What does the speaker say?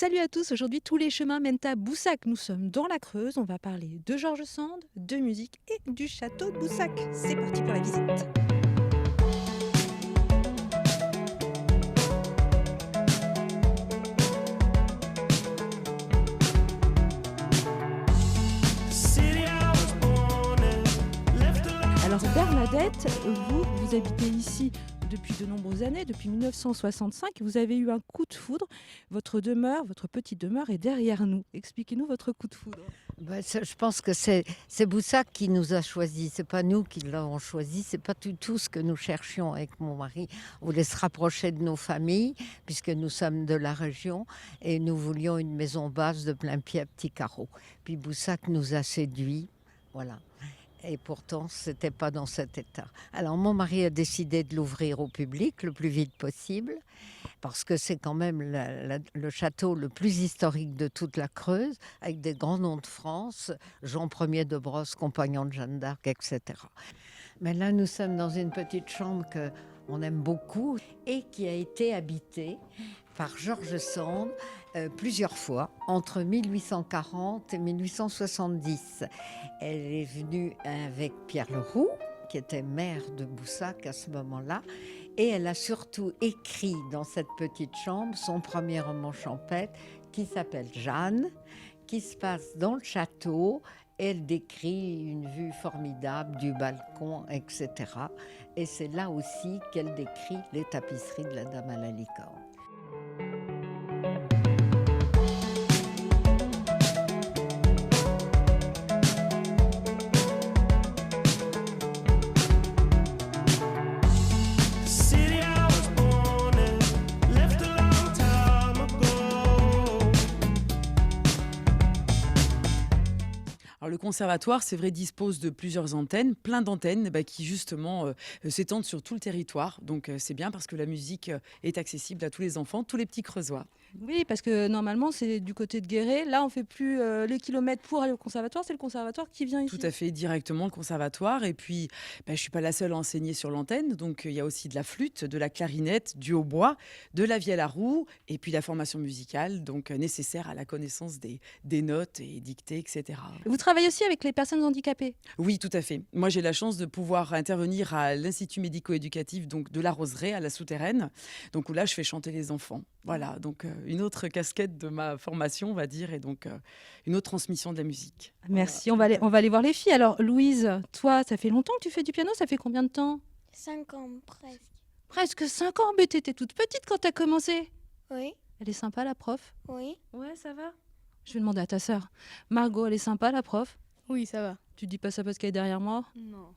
Salut à tous, aujourd'hui tous les chemins mènent à Boussac. Nous sommes dans la Creuse, on va parler de Georges Sand, de musique et du château de Boussac. C'est parti pour la visite. Alors Bernadette, vous habitez ici depuis de nombreuses années, depuis 1965. Vous avez eu un coup de foudre. Votre demeure, votre petite demeure est derrière nous. Expliquez-nous votre coup de foudre. Je pense que c'est Boussac qui nous a choisis. C'est pas nous qui l'avons choisi. C'est pas du tout ce que nous cherchions avec mon mari. On voulait se rapprocher de nos familles puisque nous sommes de la région et nous voulions une maison basse de plein pied à petits carreaux. Puis Boussac nous a séduits. Voilà. Et pourtant, ce n'était pas dans cet état. Alors, mon mari a décidé de l'ouvrir au public le plus vite possible, parce que c'est quand même le château le plus historique de toute la Creuse, avec des grands noms de France, Jean Ier de Brosse, compagnon de Jeanne d'Arc, etc. Mais là, nous sommes dans une petite chambre qu'on aime beaucoup et qui a été habitée par Georges Sand plusieurs fois, entre 1840 et 1870. Elle est venue avec Pierre Leroux, qui était maire de Boussac à ce moment-là, et elle a surtout écrit dans cette petite chambre son premier roman champêtre qui s'appelle Jeanne, qui se passe dans le château. Elle décrit une vue formidable du balcon, etc. Et c'est là aussi qu'elle décrit les tapisseries de la Dame à la licorne. Alors, le conservatoire, c'est vrai, dispose de plusieurs antennes, plein d'antennes qui justement s'étendent sur tout le territoire. Donc c'est bien parce que la musique est accessible à tous les enfants, tous les petits Creusois. Oui, parce que normalement c'est du côté de Guéret. Là, on fait plus les kilomètres pour aller au conservatoire. C'est le conservatoire qui vient ici. Tout à fait, directement le conservatoire. Et puis, je ne suis pas la seule à enseigner sur l'antenne. Donc il y a aussi de la flûte, de la clarinette, du hautbois, de la vielle à roue et puis la formation musicale, donc nécessaire à la connaissance des notes et dictées, etc. Vous travaillez aussi avec les personnes handicapées. Oui, tout à fait. Moi, j'ai la chance de pouvoir intervenir à l'Institut médico-éducatif donc de la Roseraie, à la Souterraine. Donc là, je fais chanter les enfants. Voilà, donc une autre casquette de ma formation, on va dire, et donc une autre transmission de la musique. Merci, on va aller voir les filles. Alors Louise, toi, ça fait longtemps que tu fais du piano. Ça fait combien de temps? 5 ans presque. Presque 5 ans, mais t'étais toute petite quand t'as commencé. Oui, Elle est sympa, la prof? oui. Ouais, ça va. Je vais demander à ta sœur. Margot, elle est sympa, la prof? Oui, ça va. Tu dis pas ça parce qu'elle est derrière moi? Non.